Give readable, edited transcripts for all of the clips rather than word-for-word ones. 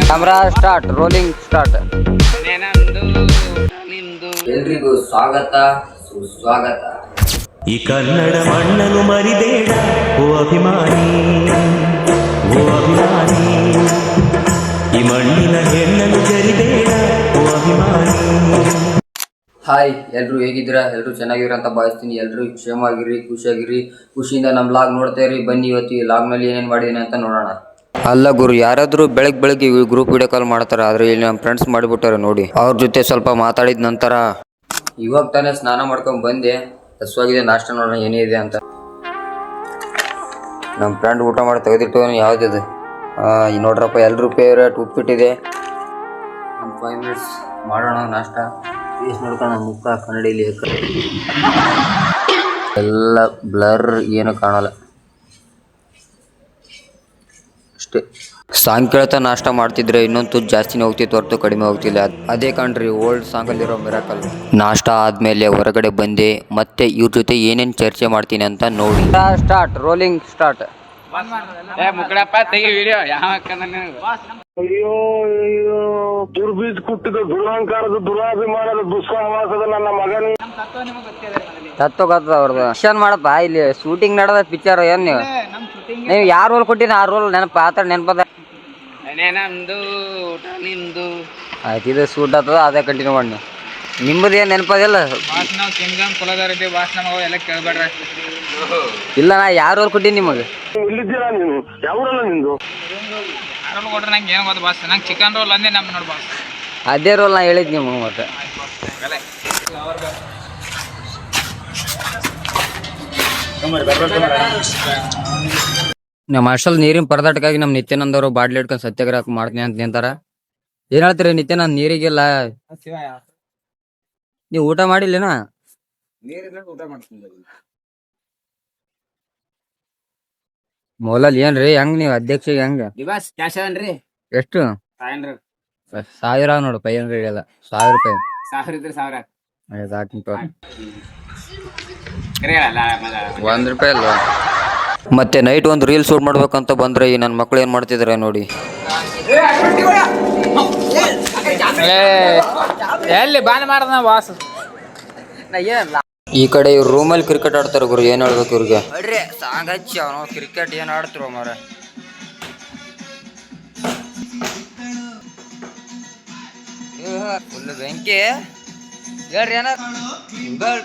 Camera start, rolling start. ಎಲ್ರಿಗೂ ಸ್ವಾಗತ ಸುಸ್ವಾಗತ. ಈ ಕನ್ನಡ ಮಣ್ಣನ್ನು ಮರಿಬೇಡ ಓ ಅಭಿಮಾನಿ, ಓ ಅಭಿಮಾನಿ. ಈ ಮಣ್ಣಿನ ಹೆಣ್ಣನ್ನು ಜರಿಬೇಡ ಓ ಅಭಿಮಾನಿ. ಹಾಯ್, ಎಲ್ರು ಹೇಗಿದ್ದೀರಾ? ಎಲ್ರು ಚೆನ್ನಾಗಿರ ಅಂತ ಭಾವಿಸ್ತೀನಿ. ಎಲ್ರು ಕ್ಷೇಮವಾಗಿರಿ, ಖುಷಿಯಾಗಿರಿ, ಖುಷಿಯಿಂದ ನಮ್ಮ ಲಾಗ್ ನೋಡ್ತಾ ಇರಿ. ಬನ್ನಿ ಇವತ್ತು ಈ ಲಾಗ್ನಲ್ಲಿ ಏನೇನು ಮಾಡಿದ್ದೀನಿ ಅಂತ ನೋಡೋಣ. ಅಲ್ಲ ಗುರು, ಯಾರಾದರೂ ಬೆಳಗ್ಗೆ ಗ್ರೂಪ್ ವಿಡಿಯೋ ಕಾಲ್ ಮಾಡ್ತಾರೆ, ಆದರೆ ಇಲ್ಲಿ ನಮ್ಮ ಫ್ರೆಂಡ್ಸ್ ಮಾಡಿಬಿಟ್ಟಾರೆ ನೋಡಿ. ಅವ್ರ ಜೊತೆ ಸ್ವಲ್ಪ ಮಾತಾಡಿದ ನಂತರ ಇವಾಗ ತಾನೇ ಸ್ನಾನ ಮಾಡ್ಕೊಂಡು ಬಂದೆ. ಹಸುವಾಗಿದೆ, ನಾಷ್ಟ ನೋಡೋಣ ಏನಿದೆ ಅಂತ. ನಮ್ಮ ಫ್ರೆಂಡ್ ಊಟ ಮಾಡಿ ತೆಗೆದಿಟ್ಟು ಯಾವುದಿದೆ ನೋಡ್ರಪ್ಪ, ಎಲ್ಲರೂ ಫೇವ್ರೇಟ್ ಉಪ್ಪಿಟ್ಟಿದೆ. ಒಂದು 5 ಮಿನಿಟ್ಸ್ ಮಾಡೋಣ ನಾಷ್ಟ. ಫೇಸ್ ನೋಡ್ಕೊಂಡು ಮುಖ ಕನ್ನಡಿಲಿ ಎಲ್ಲ ಬ್ಲರ್, ಏನು ಕಾಣಲ್ಲ ಅಷ್ಟೇ. ಸಾಂಗ್ ಕೇಳ್ತಾ ನಾಷ್ಟ ಮಾಡ್ತಿದ್ರೆ ಇನ್ನೊಂದು ತುತ್ತು ಜಾಸ್ತಿನೇ ಹೋಗ್ತಿತ್ತು ಹೊರತು ಕಡಿಮೆ ಹೋಗ್ತಿಲ್ಲ. ಅದೇ ಕಣ್ರಿ ಓಲ್ಡ್ ಸಾಂಗಲ್ಲಿರೋ ಮಿರಾಕಲ್. ನಾಷ್ಟ ಆದಮೇಲೆ ಹೊರಗಡೆ ಬಂದೆ. ಮತ್ತೆ ಇವ್ರ ಜೊತೆ ಏನೇನು ಚರ್ಚೆ ಮಾಡ್ತೀನಿ ಅಂತ ನೋಡಿ. Start, rolling start. ಅಯ್ಯೋ ಅಯ್ಯೋ, ದುರ್ಬೀಜ್ ಕುಟ್ಟಿದ ದುರಹಂಕಾರದ ದುರಾಭಿಮಾನದ ದುಸ್ಸಹವಾಸದ ನನ್ನ ಮಗನಿ ತತ್ವ ಗೊತ್ತದ ಅವ್ರದ್ದು. ಆಕ್ಷನ್ ಮಾಡಪ್ಪ, ಇಲ್ಲಿ ಶೂಟಿಂಗ್ ನಡೆದ ಪಿಕ್ಚರ್. ಏನ್ ನೀವು ಯಾವ ರೋಲ್ ಕೊಟ್ಟಿನ ಆ ರೋಲ್ ನೆನಪ ಆತರ ನೆನಪದ. ಆಯ್ತು, ಇದು ಶೂಟ್ ಆಗ್ತದ, ಅದೇ ಕಂಟಿನ್ಯೂ ಮಾಡಿ. ನಿಮ್ಮದು ಏನು ನೆನಪದಿಲ್ಲ? ಇಲ್ಲ, ನಾ ಯಾವ ರೋಲ್ ಕೊಟ್ಟಿನಿ ನಿಮಗೆ? ಇಲ್ಲಿದ್ದೀರಾ ನೀನು? ಯಾವೂರಲ್ಲ ನಿಂದು? ಚಿಕನ್ ರೋಲ್ ಅಂದೆ ನಮ್ ನೋಡ್ ಬಾಸ್. ಅದೇ ರೋಲ್ ನಾ ಹೇಳಿದ್ ನಿಮ್ಗೆ. ಮತ್ತೆ ನಮ್ಮ ಹಾಸ್ಟೆಲ್ ನೀರಿನ ಪರದಾಟಕ್ಕಾಗಿ ನಮ್ಮ ನಿತ್ಯಾನಂದ ಅವರು ಬಾಟ್ಲಿ ಇಟ್ಕೊಂಡು ಸತ್ಯಾಗ್ರಹ ಮಾಡ್ತೀನಿ ಅಂತ ನಿಂತಾರ. ಏನ್ ಹೇಳ್ತೀರಿ ನಿತ್ಯಾನಂದ್? ನೀರಿಗೆಲ್ಲ ನೀವು ಊಟ ಮಾಡಿಲ್ಲೇನಾ? ಮೌಲಲ್ ಏನ್ರಿ, ಹೆಂಗ್ ನೀವು ಅಧ್ಯಕ್ಷ ಹೆಂಗ? ಎಷ್ಟು? 1000 ನೋಡು, 500 ಇಲ್ಲ, 1000 ರೂಪಾಯಿ. 1 ರೂಪಾಯಿ ಅಲ್ವಾ? ಮತ್ತೆ ನೈಟ್ ಒಂದು ರೀಲ್ ಶೂಟ್ ಮಾಡ್ಬೇಕಂತ ಬಂದ್ರೆ ಈ ನನ್ನ ಮಕ್ಳು ಏನ್ ಮಾಡ್ತಿದಾರೆ ನೋಡಿ. ಎಲ್ಲಿ ಬಾನ್ ಮಾಡ್ದ ಬಾಸ್. ಈ ಕಡೆ ಇವ್ರು ರೂಮಲ್ಲಿ ಕ್ರಿಕೆಟ್ ಆಡ್ತಾರ ಗುರು. ಏನ್ ಹೇಳ್ಬೇಕು ಇವ್ರಿಗೆ? ಸಾಂಗ್ ಹಚ್ಚಿ ಅವನು ಕ್ರಿಕೆಟ್ ಏನ್ ಆಡ್ತಿರೋ ಮಾರ. ಫುಲ್ ಬೆಂಕಿ ಹೇಳ್ರಿ. ಏನ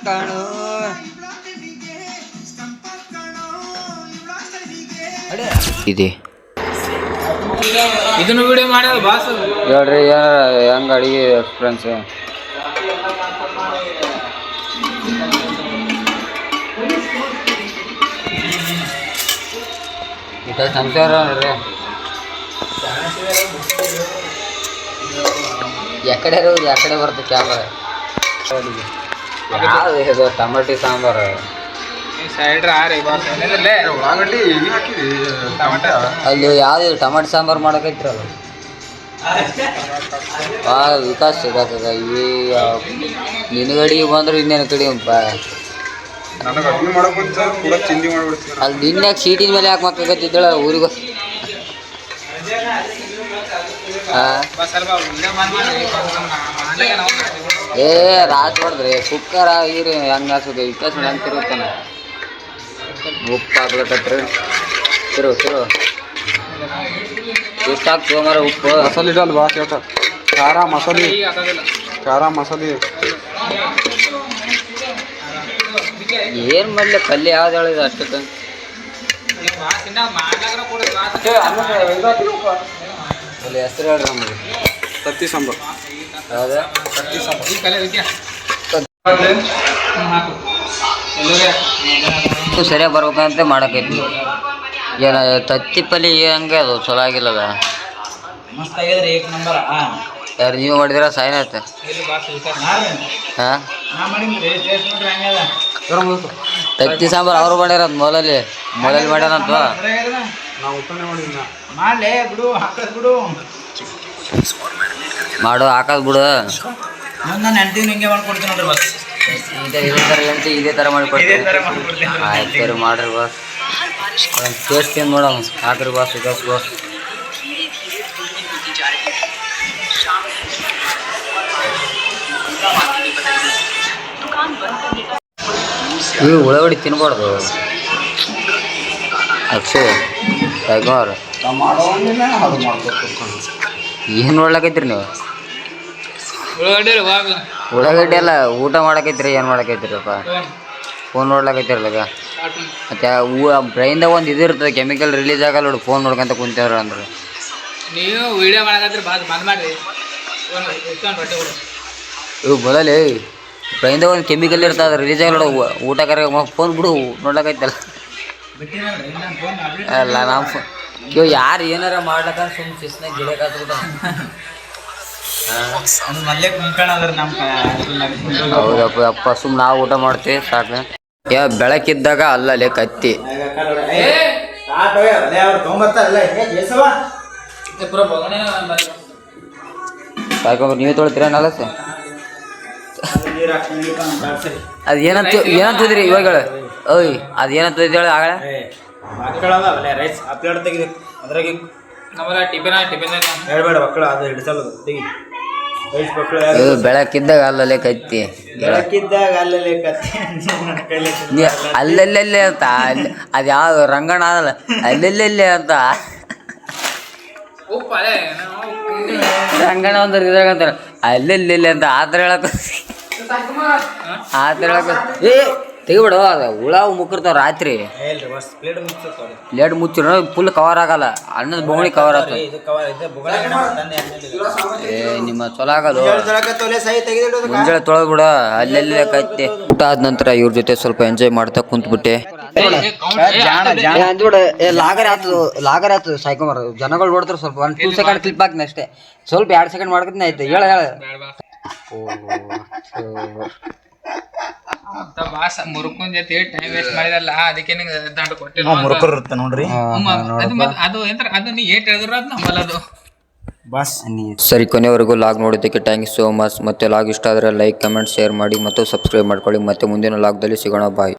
ಕಾಣು ಇದೆ. ಇದನ್ನು ವಿಡಿಯೋ ಮಾಡ್ಯಾರ ಬಾಸ್. ಹೇಳ್ರಿ, ಹೆಂಗ ಅಡಿಗೆ ಎಕ್ಸ್ಪೀರಿಯನ್ಸ್? ಸಂಸಾರ ಎಕಡೆ ಎಕಡೆ ಬರುತ್ತೆ ಕ್ಯಾಮರಾ. ಯಾವ್ದು ಟಮಾಟಿ ಸಾಂಬಾರು? ಅಲ್ಲಿ ಯಾವ್ದು ಟಮಾಟಿ ಸಾಂಬಾರು ಮಾಡಕೈತ್ರಲ್ಲ, ವಿಕಾಸ್ ಸಿಗತ್ತದ. ಈ ನಿನಗಡಿಗೆ ಬಂದ್ರೆ ಇನ್ನೇನು ಕಡಿಮೆ. ಅಲ್ಲಿ ನಿನ್ನೆ ಸೀಟಿನ ಮೇಲೆ ಯಾಕೆ ಮಕ್ಕತ್ತಿದ್ದಳ ಊರಿಗೆ? ಏ ರಾತ್ ಹೊಡೆದ್ರಿ ಕುಕ್ಕರ್ ಆಗಿರಿ ಹೆಂಗ ಹಾಕೋದು? ವಿಕಾಸ್ ಹೆಂಗೆ ತಿರುತ್ತಾನ? ಉಪ್ಪು ಹಾಕ್ಲಕತ್ರಿ. ತಿರು ಎಷ್ಟು ಹಾಕ್ತವ ಮರ? ಉಪ್ಪು ಮಸಾಲೆ ಇಡಲ್ ಬಾ, ಖಾರ ಮಸಾಲೆ ಏನ್ ಮಾಡ್ಲಿ? ಪಲ್ಯ ಯಾವ್ದು ಹೇಳಿದ ಅಷ್ಟಕ್ಕೆ? ಅಲ್ಲಿ ಹೆಸರು ಹೇಳ್ರಿ ನಮಗೆ. ತತ್ತಿ ಸಾಂಬಾರು. ಯಾವ್ದ? ಸರಿಯಾಗಿ ಬರ್ಬೇಕಂತ ಮಾಡಕೈತಿ. ಏನ ತತ್ತಿ ಪಲ್ಯ ಹೆಂಗ ಅದು? ಚಲೋ ಆಗಿಲ್ಲದ. ಯಾರು ನೀವು ಮಾಡಿದಿರ? ಸಾಯಿನಾಯ್ತ. ತತ್ತಿ ಸಾಂಬಾರು ಅವ್ರು ಮಾಡ್ಯಾರ. ಮೊಳಲಿ ಮಾಡ್ಯಾರಂತ. ಮಾಡು, ಹಾಕದ್ ಬಿಡು. ನಾನು ಹೆಂಡ್ತಿ ಹಿಂಗೆ ಮಾಡ್ಕೊಡ್ತೀನಿ ನೋಡ್ರಿ ಬಸ್. ಇದೇ ಥರ ಹೇಳ್ತಿ ಇದೇ ಥರ ಮಾಡಿಕೊಡ್ತೀವಿ. ಆಯ್ತು ರೀ ಮಾಡ್ರಿ ಬಾಸ್. ಒಂದು ಟೇಸ್ಟ್ ಏನು ನೋಡೋಣ ಹಾಕ್ರಿ ಬಾಸ್. ವಿಕಾಸ್ ಬಾಸ್ ಇವು ಉಳ್ಳಾಗಡ್ಡಿ ತಿನ್ಬಾರ್ದು. ಅಕ್ಷಯ್ ಟೈಗರ್ ಏನು ನೋಡ್ಲಕೈತ್ರಿ ನೀವು? ಉಳ್ಳಾಗಡ್ಡಿ ಎಲ್ಲ ಊಟ ಮಾಡಕೈತ್ರಿ ಏನು ಮಾಡಕೈತ್ರಿಪ್ಪ? ಫೋನ್ ನೋಡ್ಲಕೈತಿರಲ್ಲ. ಮತ್ತೆ ಬ್ರೈನ್ದಾಗ ಒಂದು ಇದು ಇರ್ತದೆ ಕೆಮಿಕಲ್ ರಿಲೀಸ್ ಆಗಲ್ಲ ನೋಡಿ ಫೋನ್ ನೋಡ್ಕೊಂತ ಕುಂತೇವ್ರ ಅಂದ್ರೆ. ನೀವು ವಿಡಿಯೋ ಮಾಡಕತ್ರಿ ಬಂದ್ ಮಾಡ್ರಿ. ಇವು ಬದಲೇ ಬ್ರೈನ್ದಾಗ ಒಂದು ಕೆಮಿಕಲ್ ಇರ್ತದೆ ರಿಲೀಸ್ ಆಗಲ್ಲ ನೋಡು. ಊಟ ಕರ ಫೋನ್ ಬಿಡು ನೋಡ್ಲಕೈತಲ್ಲ. ಅಲ್ಲ ನಾವು ಇವ್ ಯಾರು ಏನಾರ ಮಾಡ್ಲಕ್ಕ ಸುಮ್ಮನೆ ಶಿಸ್ನಾಗ ಗಿಡಕಾತ್ಬಿಟ್ಟ. ಹೌದಪ್ಪ ಅಪ್ಪ ಸುಮ್ಮನೆ ನಾವು ಊಟ ಮಾಡ್ತೀವಿ ಸಾಕು. ಬೆಳಕಿದ್ದಾಗ ಅಲ್ಲಲ್ಲೇ ಕತ್ತಿ ಸಾಕೊಂಡ್ರೆ ನೀವೇ ತೊಳಿತೀರ ನಲಸೆ. ಅದು ಏನಂತಿದ್ರಿ ಇವಾಗ ಓಯ್ ಅದು ಏನಂತಿದ್ದೇಳ ಆಗಳ ಬೆಳಕಿದ್ದಾಗ ಅಲ್ಲಲ್ಲೇ ಕತ್ತಿ ಅಲ್ಲಲ್ಲೇ ಅಂತ ಅದು ಯಾವ ರಂಗಣ ಅದಲ್ಲ ಅಲ್ಲೆಲ್ಲೆಲ್ಲೇ ಅಂತ ರಂಗಣ ಒಂದು ಇದ್ರಾಗಂತಾರ ಅಲ್ಲೆಲ್ಲೆಲ್ಲಿ ಅಂತ ಆ ಥರ ಹೇಳಕ್ ಏ ತೆಗಿಬಿಡು. ಅದು ಹುಳಾವು ಮುಕ್ಕಿರ್ತಾವ ರಾತ್ರಿ ಪ್ಲೇಟ್ ಮುಚ್ಚಿರ ಫುಲ್ ಕವರ್ ಆಗಲ್ಲ. ಅನ್ನದ ಬೋಗಣಿ ಕವರ್ ಆಗ್ತದೆ. ಏ ನಿಮ್ಮ ಚಲೋ ಆಗಲ್ಲ ಮುಂಜಾನೆ ತೊಳೆದ್ಬಿಡ ಅಲ್ಲೆಲ್ಲೇ ಕೈತೆ. ಊಟ ಆದ ನಂತರ ಇವ್ರ ಜೊತೆ ಸ್ವಲ್ಪ ಎಂಜಾಯ್ ಮಾಡ್ತಾ ಕುಂತ್ಬಿಟ್ಟೆ. ಅಂದ್ಬಿಡ ಲಾಗರ್ ಆಯ್ತದ ಸಾಯ್ಕೊಂಬಾರ ಜನಗಳು ನೋಡ್ತಾರೆ. ಸ್ವಲ್ಪ 1-2 ಸೆಕೆಂಡ್ ಕ್ಲಿಪ್ ಹಾಕ್ತೀನಿ ಅಷ್ಟೇ. ಸ್ವಲ್ಪ 2 ಸೆಕೆಂಡ್ ಮಾಡ್ಕೊತೀನಿ ಆಯ್ತು. ಹೇಳ ಬಾಸ ಮುರುಕುನ್ ಜೊತೆ ಟೈಮ್ ವೇಸ್ಟ್ ಮಾಡಿದಲ್ಲ ಅದಕ್ಕೆ ನಿಂಗೆ ದಂಡ ಕೊಟ್ಟಿಲ್ಲ. ನೋಡ್ರಿ ಅದು ಎಂತ ಅದು ನೀ ಏಟ್ ಹೇಳಿದ್ರು ಅದು ನಮ್ಮಲ್ಲ ಅದು ಬಾಸ್. ಸರಿ, ಕೊನೆವರೆಗೂ ಲಾಗ್ ನೋಡೋದಕ್ಕೆ ಥ್ಯಾಂಕ್ ಯು ಸೋ ಮಚ್. ಮತ್ತೆ ಲಾಗ್ ಇಷ್ಟ ಆದರೆ ಲೈಕ್, ಕಮೆಂಟ್, ಶೇರ್ ಮಾಡಿ ಮತ್ತು ಸಬ್ಸ್ಕ್ರೈಬ್ ಮಾಡ್ಕೊಳ್ಳಿ. ಮತ್ತೆ ಮುಂದಿನ ಲಾಗ್ದಲ್ಲಿ ಸಿಗೋಣ. ಬಾಯ್.